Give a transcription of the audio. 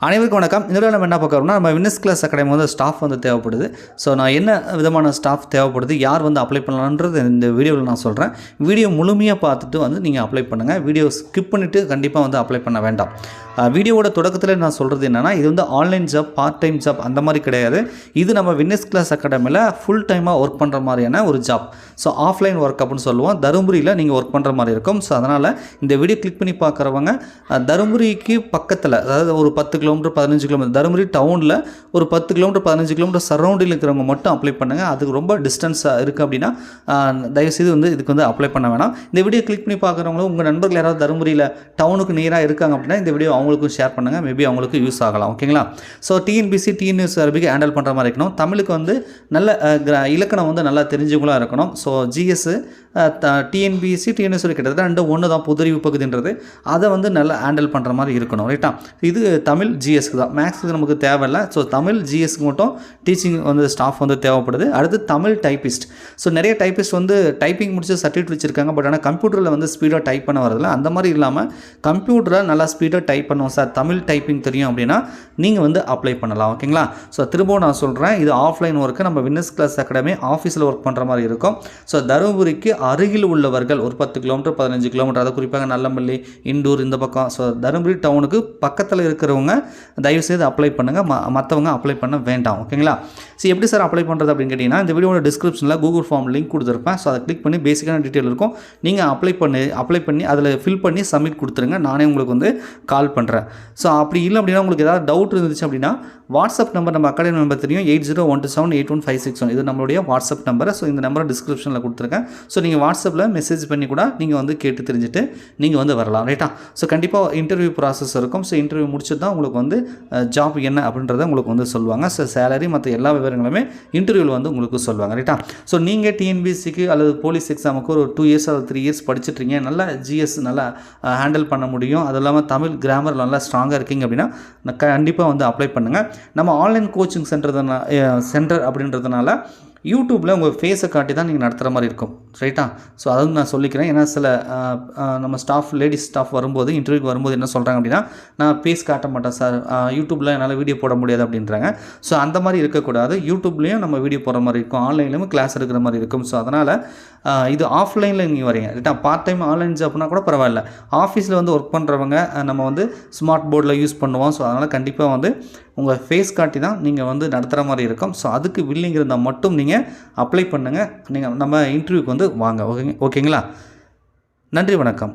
அனைவருக்கும் வணக்கம். இந்த வீடியோவில் நம்ம என்ன பார்க்குறோம்னா, நம்ம வின்னர்ஸ் கிளாஸ் அகாடமி வந்து ஸ்டாஃப் வந்து தேவைப்படுது. ஸோ நான் என்ன விதமான ஸ்டாஃப் தேவைப்படுது, யார் வந்து அப்ளை பண்ணலான்றது இந்த வீடியோவில் நான் சொல்கிறேன். வீடியோ முழுமையாக பார்த்துட்டு வந்து நீங்கள் அப்ளை பண்ணுங்கள். வீடியோ ஸ்கிப் பண்ணிவிட்டு கண்டிப்பாக வந்து அப்ளை பண்ண வேண்டாம். வீடியோவோட தொடக்கத்தில் நான் சொல்கிறது என்னென்னா, இது வந்து online job, part time job அந்த மாதிரி கிடையாது. இது நம்ம வின்னர்ஸ் கிளாஸ் அகாடமியில் ஃபுல் டைமாக ஒர்க் பண்ணுற மாதிரியான ஒரு ஜாப். ஸோ ஆஃப்லைன் ஒர்க் அப்படின்னு சொல்லுவோம். தருமபுரியில் நீங்கள் ஒர்க் பண்ணுற மாதிரி இருக்கும். ஸோ அதனால் இந்த வீடியோ கிளிக் பண்ணி பார்க்குறவங்க தருமபுரிக்கு பக்கத்தில், அதாவது ஒரு 10 கிலோமீட்டர் 15 கிலோமீட்டர், தருமபுரி டவுனில் ஒரு 10 கிலோமீட்டர் 15 கிலோமீட்டர் சரௌண்டில் இருக்கிறவங்க மட்டும் அப்ளை பண்ணுங்கள். அதுக்கு ரொம்ப டிஸ்டன்ஸாக இருக்குது அப்படின்னா தயவுசெய்து வந்து இதுக்கு வந்து அப்ளை பண்ண வேணாம். இந்த வீடியோ கிளிக் பண்ணி பார்க்குறவங்களும் உங்கள் நண்பர்கள் யாராவது தருமபுரியில் டவுனுக்கு நியராக இருக்காங்க அப்படின்னா இந்த வீடியோ அவங்களுக்கும் ஷேர் பண்ணுங்கள். மேபி அவங்களுக்கு யூஸ் ஆகலாம். ஓகேங்களா? ஸோ டிஎன்பிசி டிஎன்எஸ்ஆர்பிக்கு ஹேண்டில் பண்ணுற மாதிரி இருக்கணும். தமிழுக்கு வந்து நல்ல இலக்கணம் வந்து நல்லா தெரிஞ்சவங்களாக இருக்கணும். ஸோ ஜிஎஸ் டிஎன்பிசி டிஎன்எஸ்ஆர்பி கிட்டத்தட்ட ரெண்டு ஒன்று தான், பொதுறிவு பகுதின்றது. அதை வந்து நல்லா ஹேண்டில் பண்ணுற மாதிரி இருக்கணும். ரைட்டா? இது தமிழ் ஜிஎஸ்க்கு தான், மேக்ஸுக்கு நமக்கு தேவையில்லை. ஸோ தமிழ் ஜிஎஸ்க்கு மட்டும் டீச்சிங் வந்து ஸ்டாஃப் வந்து தேவைப்படுது. அடுத்து தமிழ் டைப்பிஸ்ட். ஸோ நிறைய டைப்பிஸ்ட் வந்து டைப்பிங் முடிச்சு சர்டிஃபிகேட் வச்சுருக்காங்க. பட் ஆனால் கம்ப்யூட்டரில் வந்து ஸ்பீடாக டைப் பண்ண வரதில்லை. அந்த மாதிரி இல்லாமல் கம்ப்யூட்டரில் நல்லா ஸ்பீடாக டைப் பண்ணுவோம் சார், தமிழ் டைப்பிங் தெரியும் அப்படின்னா நீங்கள் வந்து அப்ளை பண்ணலாம். ஓகேங்களா? ஸோ திரும்பவும் நான் சொல்கிறேன், இது ஆஃப்லைன் ஒர்க்கு. நம்ம வின்னர்ஸ் கிளாஸ் அகாடமி ஆஃபீஸில் ஒர்க் பண்ணுற மாதிரி இருக்கும். ஸோ தருமபுரிக்கு அருகில் உள்ளவர்கள் ஒரு 10 கிலோமீட்டர் 15 கிலோமீட்டர், அதை குறிப்பாக நல்லம்பள்ளி, இண்டூர் இந்த பக்கம், ஸோ தருமபுரி டவுனுக்கு பக்கத்தில் இருக்கிறவங்க தயவுசெய்து அப்ளை பண்ணுங்கள். மற்றவங்க அப்ளை பண்ண வேண்டாம். ஓகேங்களா? ஸோ எப்படி சார் அப்ளை பண்ணுறது அப்படின்னு கேட்டிங்கன்னா, இந்த வீடியோட டிஸ்கிரிப்ஷனில் கூகுள் ஃபார்ம் லிங்க் கொடுத்துருப்பேன். ஸோ அதை கிளிக் பண்ணி பேசிக்கான டீட்டெயில் இருக்கும். நீங்கள் அப்ளை பண்ணி அதில் ஃபில் பண்ணி சப்மிட் கொடுத்துருங்க. நானே உங்களுக்கு வந்து கால் பண்ணுறேன். ஸோ அப்படி இல்லை அப்படின்னா உங்களுக்கு ஏதாவது டவுட் இருந்துச்சு அப்படின்னா வாட்ஸ்அப் நம்பர், நம்ம அகாடமி நம்பர் தெரியும், 8012781561. இது நம்மளுடைய வாட்ஸ்அப் நம்பர். ஸோ இந்த நம்பரை டிஸ்கிரிப்ஷனில் கொடுத்துருக்கேன். ஸோ நீங்கள் வாட்ஸ்அப்பில் மெசேஜ் பண்ணி கூட நீங்கள் வந்து கேட்டு தெரிஞ்சுட்டு நீங்கள் வந்து வரலாம். ரைட்டா? ஸோ கண்டிப்பாக இன்டர்வியூ ப்ராசஸ் இருக்கும். ஸோ இன்டர்வியூ முடிச்சுட்டு தான் உங்களுக்கு வந்து ஜாப் என்ன அப்படின்றத உங்களுக்கு வந்து சொல்லுவாங்க. ஸோ சேலரி மற்ற எல்லா விவரங்களுமே இன்டர்வியூவில் வந்து உங்களுக்கு சொல்லுவாங்க. ரைட்டா? ஸோ நீங்கள் டிஎன்பிசிக்கு அல்லது போலீஸ் எக்ஸாமுக்கு ஒரு 2 இயர்ஸ் அல்லது 3 இயர்ஸ் படிச்சுட்ருங்க, நல்லா ஜிஎஸ் நல்லா ஹேண்டில் பண்ண முடியும், அது இல்லாமல் தமிழ் கிராமர் நல்லா ஸ்ட்ராங்காக இருக்கீங்க அப்படின்னா கண்டிப்பாக வந்து அப்ளை பண்ணுங்கள். நம்ம ஆன்லைன் கோச்சிங் சென்டர் அப்படின்றதுனால யூடியூப்பில் உங்கள் ஃபேஸை காட்டி தான் நீங்கள் நடத்துகிற மாதிரி இருக்கும். ரைட்டா? ஸோ அதுவும் நான் சொல்லிக்கிறேன். ஏன்னா சில நம்ம ஸ்டாஃப், லேடிஸ் ஸ்டாஃப் வரும்போது இன்டர்வியூக்கு வரும்போது என்ன சொல்கிறாங்க அப்படின்னா, நான் ஃபேஸ் காட்ட மாட்டேன் சார், யூடியூப்பில் என்னால் வீடியோ போட முடியாது அப்படின்றாங்க. ஸோ அந்த மாதிரி இருக்கக்கூடாது. யூடியூப்லேயும் நம்ம வீடியோ போடுற மாதிரி இருக்கும், ஆன்லைன்லேயும் கிளாஸ் எடுக்கிற மாதிரி இருக்கும். ஸோ அதனால் இது ஆஃப்லைனில் நீங்கள் வரீங்க. ரைட்டா? பார்ட் டைம் ஆன்லைன் ஜாப்னா கூட பரவாயில்ல. ஆஃபீஸில் வந்து ஒர்க் பண்ணுறவங்க நம்ம வந்து ஸ்மார்ட் போர்டில் யூஸ் பண்ணுவோம். ஸோ அதனால் கண்டிப்பாக வந்து உங்கள் ஃபேஸ் காட்டி தான் நீங்கள் வந்து நடத்துகிற மாதிரி இருக்கும். ஸோ அதுக்கு வில்லிங் இருந்தால் மட்டும் நீங்கள் அப்ளை பண்ணுங்கள். நீங்கள் நம்ம இன்டர்வியூக்கு வந்து வாங்க. ஓகேங்களா? நன்றி, வணக்கம்.